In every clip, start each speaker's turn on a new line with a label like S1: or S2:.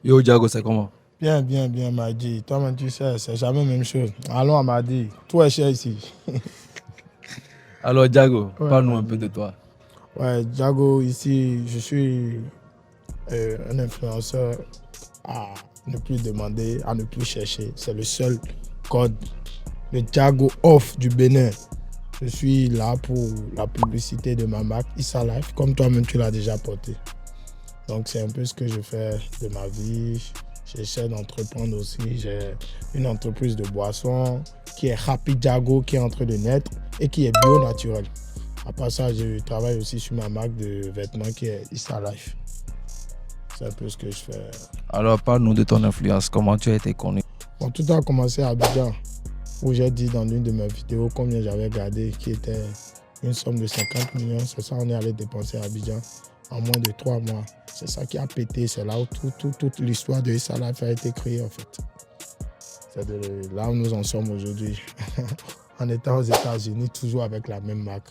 S1: Yo, Diago, c'est comment?
S2: Bien, bien, bien, Madi. Toi-même, tu sais, c'est jamais la même chose. Allons à Madi. Tout est cher ici.
S1: Alors, Diago,
S2: Ouais,
S1: parle-nous un peu de
S2: Madi.
S1: toi.
S2: Ouais, Jago, ici, je suis un influenceur à ne plus demander, à ne plus chercher. C'est le seul code. Le Jago Off du Bénin. Je suis là pour la publicité de ma marque Issa Life, comme toi-même, tu l'as déjà porté. Donc, c'est un peu ce que je fais de ma vie. J'essaie d'entreprendre aussi. J'ai une entreprise de boissons qui est Happy Jago, qui est en train de naître et qui est bio naturel. À part ça, je travaille aussi sur ma marque de vêtements qui est Issa Life. C'est un peu ce que je fais.
S1: Alors, parle-nous de ton influence. Comment tu as été connu?
S2: Bon, tout a commencé à Abidjan, où j'ai dit dans l'une de mes vidéos combien j'avais gardé, qui était une somme de 50 millions. C'est ça, on est allé dépenser à Abidjan en moins de 3 mois. C'est ça qui a pété. C'est là où toute l'histoire de Issa Life a été créée, en fait. C'est de là où nous en sommes aujourd'hui. En étant aux États-Unis, toujours avec la même marque.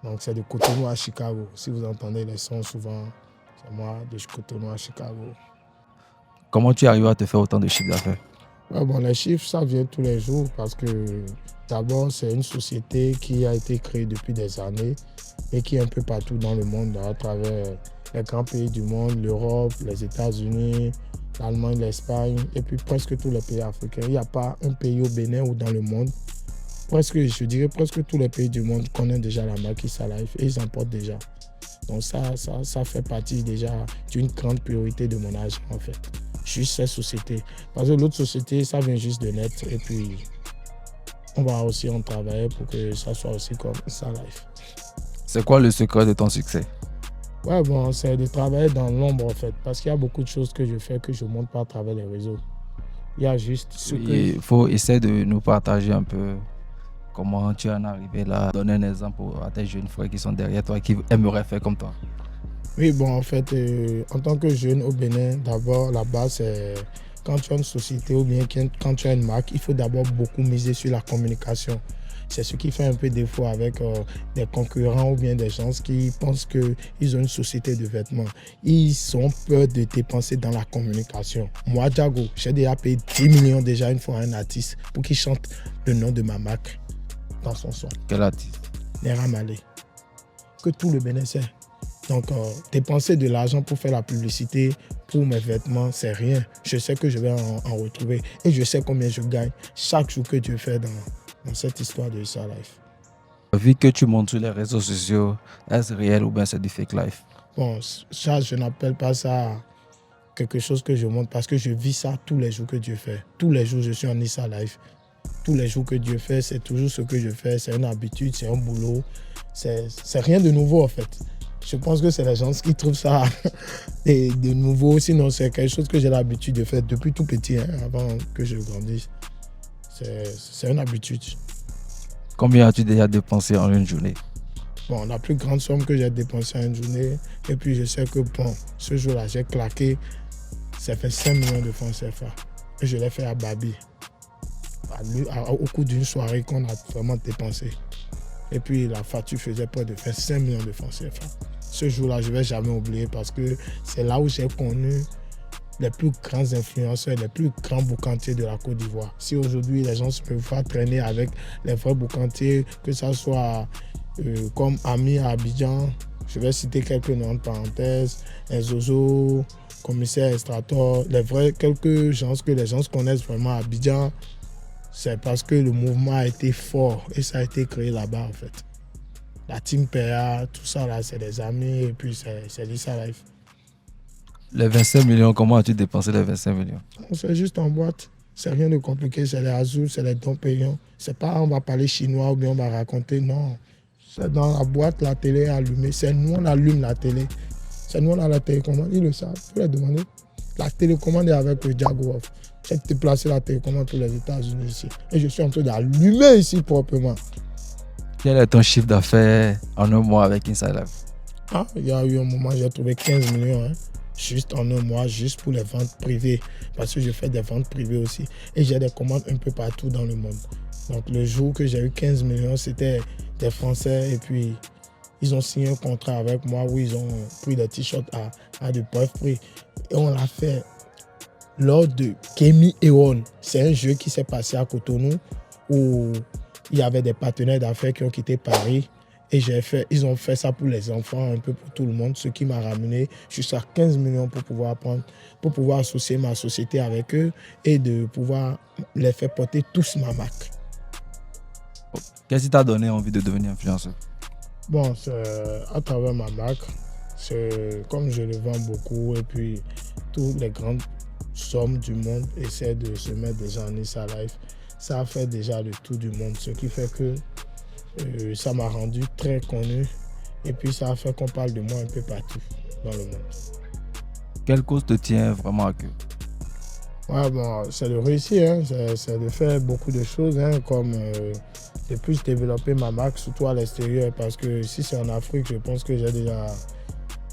S2: Donc, c'est de Cotonou à Chicago. Si vous entendez les sons souvent, c'est moi de Cotonou à Chicago.
S1: Comment tu arrives à te faire autant de chiffres d'affaires?
S2: Ouais, bon, les chiffres, ça vient tous les jours parce que d'abord, c'est une société qui a été créée depuis des années et qui est un peu partout dans le monde, à travers les grands pays du monde, l'Europe, les États-Unis, l'Allemagne, l'Espagne et puis presque tous les pays africains. Il n'y a pas un pays au Bénin ou dans le monde. Je dirais presque tous les pays du monde connaissent déjà la marque Issa Life et ils en portent déjà. Donc ça fait partie déjà d'une grande priorité de mon agent en fait. Juste cette société. Parce que l'autre société, ça vient juste de naître et puis on va aussi en travailler pour que ça soit aussi comme Issa Life.
S1: C'est quoi le secret de ton succès?
S2: Ouais, bon, c'est de travailler dans l'ombre en fait. Parce qu'il y a beaucoup de choses que je fais que je ne montre pas à travers les réseaux. Il y a juste ce que...
S1: Il faut essayer de nous partager un peu comment tu en es arrivé là. Donner un exemple à tes jeunes frères qui sont derrière toi, qui aimeraient faire comme toi.
S2: Oui, bon, en fait, en tant que jeune au Bénin, d'abord, la base, c'est quand tu as une société ou bien quand tu as une marque, il faut d'abord beaucoup miser sur la communication. C'est ce qui fait un peu défaut avec des concurrents ou bien des gens qui pensent qu'ils ont une société de vêtements. Ils ont peur de dépenser dans la communication. Moi, Jago, j'ai déjà payé 10 millions déjà une fois à un artiste pour qu'il chante le nom de ma marque dans son son.
S1: Quel artiste?
S2: Naira Marley. Que tout le Bénin sait. Donc, dépenser de l'argent pour faire la publicité pour mes vêtements, c'est rien. Je sais que je vais en retrouver et je sais combien je gagne chaque jour que Dieu fait dans cette histoire de Issa Life.
S1: Vu que tu montres sur les réseaux sociaux, est-ce réel ou bien c'est du fake life?
S2: Bon, ça, je n'appelle pas ça quelque chose que je montre parce que je vis ça tous les jours que Dieu fait. Tous les jours, je suis en Issa Life. Tous les jours que Dieu fait, c'est toujours ce que je fais. C'est une habitude, c'est un boulot. C'est rien de nouveau en fait. Je pense que c'est les gens qui trouvent ça de nouveau. Sinon, c'est quelque chose que j'ai l'habitude de faire depuis tout petit, hein, avant que je grandisse. C'est une habitude.
S1: Combien as-tu déjà dépensé en une journée?
S2: Bon, la plus grande somme que j'ai dépensée en une journée, et puis je sais que bon, ce jour-là, j'ai claqué, ça fait 5 millions de francs CFA. Et je l'ai fait à Babi, au cours d'une soirée qu'on a vraiment dépensé. Et puis la facture faisait près de 5 millions de francs CFA. Ce jour-là, je ne vais jamais oublier parce que c'est là où j'ai connu les plus grands influenceurs, les plus grands boucantiers de la Côte d'Ivoire. Si aujourd'hui les gens se peuvent pas traîner avec les vrais boucantiers, que ce soit comme Ami à Abidjan, je vais citer quelques noms de parenthèses, Zozo, commissaire Estrator, quelques gens que les gens connaissent vraiment à Abidjan, c'est parce que le mouvement a été fort et ça a été créé là-bas en fait. La team PA, tout ça là, c'est des amis et puis c'est Issa Life.
S1: Les 25 millions, comment as-tu dépensé les 25 millions?
S2: C'est juste en boîte. C'est rien de compliqué. C'est les Azul, c'est les dons payants. C'est pas on va parler chinois ou bien on va raconter. Non. C'est dans la boîte, la télé est allumée. C'est nous, on allume la télé. C'est nous, on a la télécommande. Ils le savent. Il faut les demander. La télécommande est avec le Jaguar. J'ai déplacé la télécommande pour les États-Unis ici. Et je suis en train d'allumer ici proprement.
S1: Quel est ton chiffre d'affaires en un mois avec Inside Life?
S2: Ah, il y a eu un moment, j'ai trouvé 15 millions. Hein. Juste en un mois, juste pour les ventes privées. Parce que je fais des ventes privées aussi. Et j'ai des commandes un peu partout dans le monde. Donc le jour que j'ai eu 15 millions, c'était des Français. Et puis, ils ont signé un contrat avec moi où ils ont pris des t-shirts à de bref prix. Et on l'a fait lors de Kemi Eon. C'est un jeu qui s'est passé à Cotonou où il y avait des partenaires d'affaires qui ont quitté Paris. Et ils ont fait ça pour les enfants, un peu pour tout le monde, ce qui m'a ramené jusqu'à 15 millions pour pouvoir associer ma société avec eux et de pouvoir les faire porter tous ma marque.
S1: Qu'est-ce qui t'a donné envie de devenir influenceur?
S2: Bon, c'est à travers ma marque, comme je le vends beaucoup et puis toutes les grandes sommes du monde essaient de se mettre déjà en Insta Live. Ça a fait déjà le tour du monde, ce qui fait que ça m'a rendu très connu et puis ça a fait qu'on parle de moi un peu partout dans le monde.
S1: Quelle cause te tient vraiment à cœur?
S2: Ouais, bon, c'est de réussir, hein. C'est de faire beaucoup de choses, hein, comme de plus développer ma marque, surtout à l'extérieur, parce que si c'est en Afrique, je pense que j'ai déjà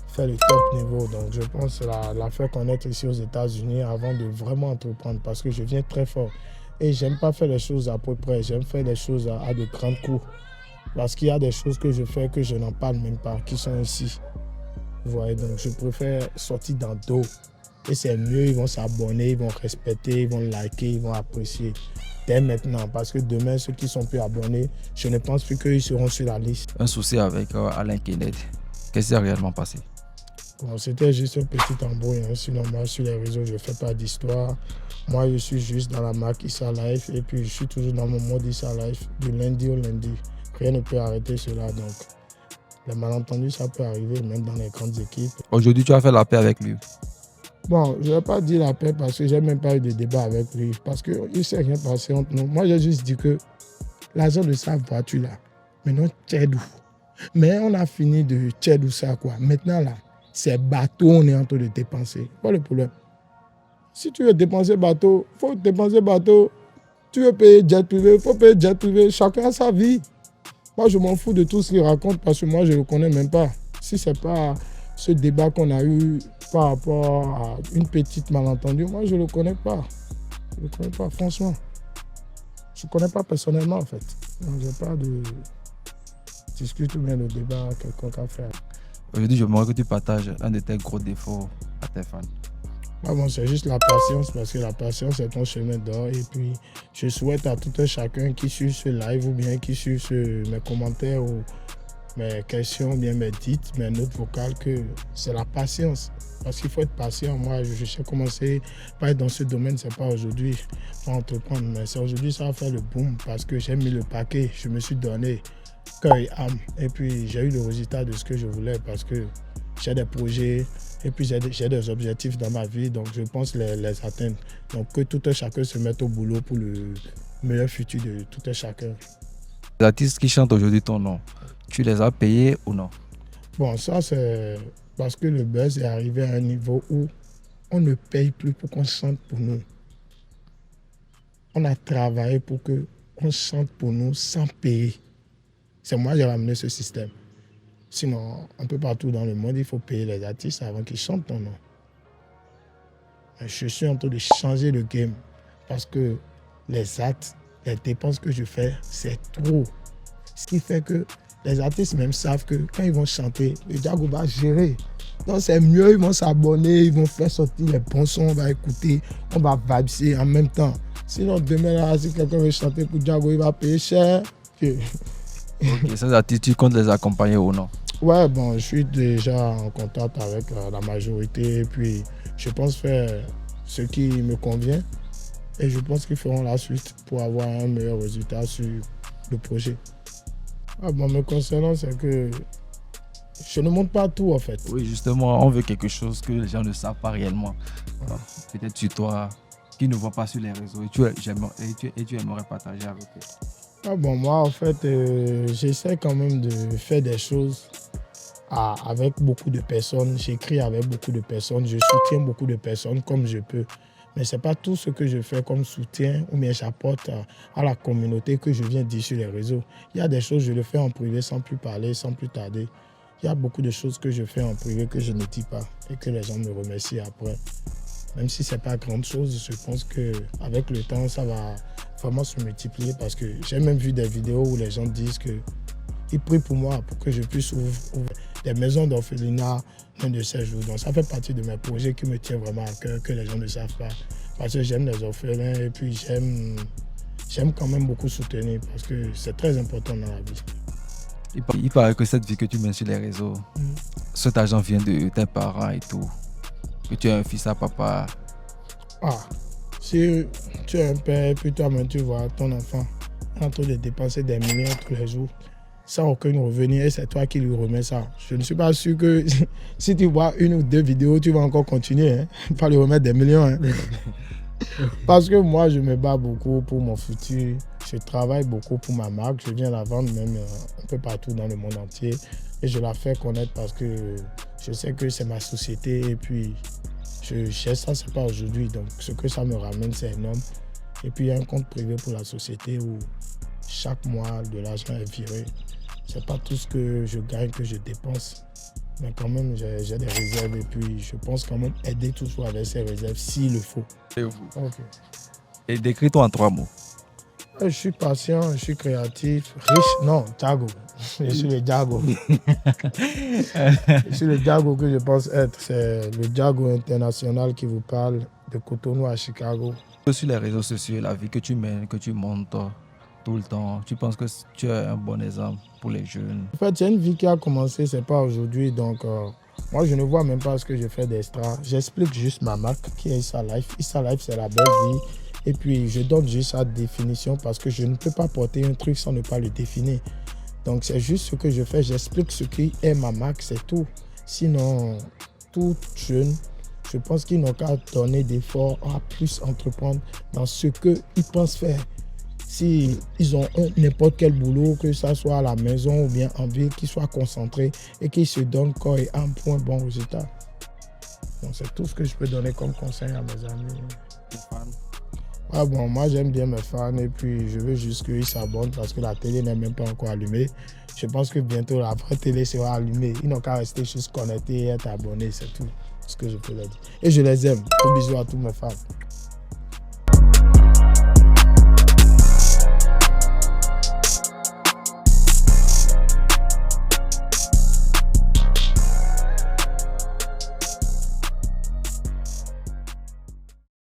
S2: fait le top niveau. Donc je pense la faire connaître ici aux États-Unis avant de vraiment entreprendre, parce que je viens très fort. Et j'aime pas faire les choses à peu près, j'aime faire les choses à de grands coups. Parce qu'il y a des choses que je fais que je n'en parle même pas, qui sont ici. Vous voyez, donc je préfère sortir dans le dos. Et c'est mieux, ils vont s'abonner, ils vont respecter, ils vont liker, ils vont apprécier. Dès maintenant, parce que demain, ceux qui sont plus abonnés, je ne pense plus qu'ils seront sur la liste.
S1: Un souci avec Alain Kenneth. Qu'est-ce qui s'est réellement passé?
S2: Bon, c'était juste une petite embrouille, hein. Sinon, moi, sur les réseaux, je ne fais pas d'histoire. Moi, je suis juste dans la marque Issa Life et puis je suis toujours dans mon mode Issa Life du lundi au lundi. Rien ne peut arrêter cela, donc les malentendus, ça peut arriver même dans les grandes équipes.
S1: Aujourd'hui, tu as fait la paix avec lui?
S2: Bon, je ne vais pas dire la paix parce que je n'ai même pas eu de débat avec lui, parce qu'il ne s'est rien passé entre nous. Moi, j'ai juste dit que l'argent de sa voiture là, maintenant, tchèdou. Mais on a fini de tchèdou ça quoi. Maintenant là, c'est bateau, on est en train de dépenser. Pas le problème. Si tu veux dépenser bateau, il faut dépenser bateau. Tu veux payer jet privé, il faut payer jet privé. Chacun a sa vie. Moi, je m'en fous de tout ce qu'il raconte parce que moi, je ne le connais même pas. Si ce n'est pas ce débat qu'on a eu par rapport à une petite malentendue, moi, je ne le connais pas. Je ne le connais pas, franchement. Je ne connais pas personnellement, en fait. Donc, je n'ai pas de discute ou bien de débat quelconque à faire.
S1: Aujourd'hui, j'aimerais que tu partages un de tes gros défauts à tes fans.
S2: Ah bon, c'est juste la patience, parce que la patience est ton chemin d'or. Et puis, je souhaite à tout un chacun qui suit ce live ou bien qui suit mes commentaires ou mes questions ou bien mes dites, mes notes vocales, que c'est la patience. Parce qu'il faut être patient. Moi, je sais commencer pas être dans ce domaine, c'est pas aujourd'hui pour entreprendre. Mais c'est aujourd'hui, ça va faire le boom parce que j'ai mis le paquet, je me suis donné cœur et âme. Et puis, j'ai eu le résultat de ce que je voulais parce que j'ai des projets et puis j'ai des objectifs dans ma vie, donc je pense les atteindre. Donc que tout un chacun se mette au boulot pour le meilleur futur de tout un chacun.
S1: Les artistes qui chantent aujourd'hui ton nom, tu les as payés ou non?
S2: Bon, ça c'est parce que le buzz est arrivé à un niveau où on ne paye plus pour qu'on chante pour nous. On a travaillé pour qu'on chante pour nous sans payer. C'est moi qui ai ramené ce système. Sinon, un peu partout dans le monde, il faut payer les artistes avant qu'ils chantent ton nom. Je suis en train de changer le game parce que les actes, les dépenses que je fais, c'est trop. Ce qui fait que les artistes même savent que quand ils vont chanter, le Djago va gérer. Donc c'est mieux, ils vont s'abonner, ils vont faire sortir les bons sons, on va écouter, on va vibrer en même temps. Sinon, demain, là, si quelqu'un veut chanter pour Djago, il va payer cher.
S1: Ok, ces artistes, tu comptes les accompagner ou non?
S2: Ouais, bon, je suis déjà en contact avec la majorité et puis je pense faire ce qui me convient et je pense qu'ils feront la suite pour avoir un meilleur résultat sur le projet. Ah, bon, me concernant, c'est que je ne montre pas tout en fait.
S1: Oui, justement, on veut quelque chose que les gens ne savent pas réellement.
S2: Ouais.
S1: Peut-être sur toi, qui ne voient pas sur les réseaux et tu aimerais partager avec eux.
S2: Ah bon, moi, en fait, j'essaie quand même de faire des choses avec beaucoup de personnes. J'écris avec beaucoup de personnes. Je soutiens beaucoup de personnes comme je peux. Mais ce n'est pas tout ce que je fais comme soutien ou bien j'apporte à la communauté que je viens dire sur les réseaux. Il y a des choses, je le fais en privé sans plus parler, sans plus tarder. Il y a beaucoup de choses que je fais en privé que je ne dis pas et que les gens me remercient après. Même si ce n'est pas grande chose, je pense qu'avec le temps, ça va vraiment se multiplier parce que j'ai même vu des vidéos où les gens disent qu'ils prient pour moi pour que je puisse des maisons d'orphelinat l'un de ces jours. Donc ça fait partie de mes projets qui me tiennent vraiment à cœur, que les gens ne savent pas. Parce que j'aime les orphelins et puis j'aime quand même beaucoup soutenir parce que c'est très important dans la vie.
S1: Il paraît que cette vie que tu mènes sur les réseaux, cet argent vient de tes parents et tout. Que tu es un fils à papa.
S2: Ah, si tu es un père et puis toi-même tu vois ton enfant en train de dépenser des millions tous les jours, sans aucun revenu, et c'est toi qui lui remets ça. Je ne suis pas sûr que si tu vois une ou deux vidéos, tu vas encore continuer, pas lui remettre des millions. Parce que moi, je me bats beaucoup pour mon futur. Je travaille beaucoup pour ma marque. Je viens la vendre même un peu partout dans le monde entier. Et je la fais connaître parce que je sais que c'est ma société. Et puis, je cherche ça, c'est pas aujourd'hui. Donc, ce que ça me ramène, c'est énorme. Et puis, il y a un compte privé pour la société où chaque mois, de l'argent est viré. C'est pas tout ce que je gagne que je dépense. Mais quand même, j'ai des réserves et puis je pense quand même aider toujours avec ces réserves s'il le faut.
S1: Et vous?
S2: Okay.
S1: Et décris-toi en 3 mots.
S2: Je suis patient, je suis créatif, riche. Non, Djago. Je suis le Djago. Je suis le Djago que je pense être. C'est le Djago international qui vous parle de Cotonou à Chicago.
S1: Sur les réseaux sociaux, la vie que tu mènes, que tu montes tout le temps, tu penses que tu es un bon exemple pour les jeunes?
S2: En fait, il y a une vie qui a commencé, c'est pas aujourd'hui. Donc, moi, je ne vois même pas ce que je fais d'extra. J'explique juste ma marque qui est Issa Life. Issa Life, c'est la belle vie. Et puis, je donne juste sa définition parce que je ne peux pas porter un truc sans ne pas le définir. Donc, c'est juste ce que je fais. J'explique ce qui est ma marque, c'est tout. Sinon, tout jeune, je pense qu'ils n'ont qu'à donner d'efforts, à plus entreprendre dans ce qu'ils pensent faire. Si ils ont n'importe quel boulot, que ce soit à la maison ou bien en ville, qu'ils soient concentrés et qu'ils se donnent corps et âme pour un bon résultat. Donc, c'est tout ce que je peux donner comme conseil à mes amis. Ah bon, moi j'aime bien mes fans et puis je veux juste qu'ils s'abonnent parce que la télé n'est même pas encore allumée. Je pense que bientôt la vraie télé sera allumée. Ils n'ont qu'à rester juste connectés et être abonnés, c'est tout ce que je peux leur dire. Et je les aime. Gros bisous à tous mes fans.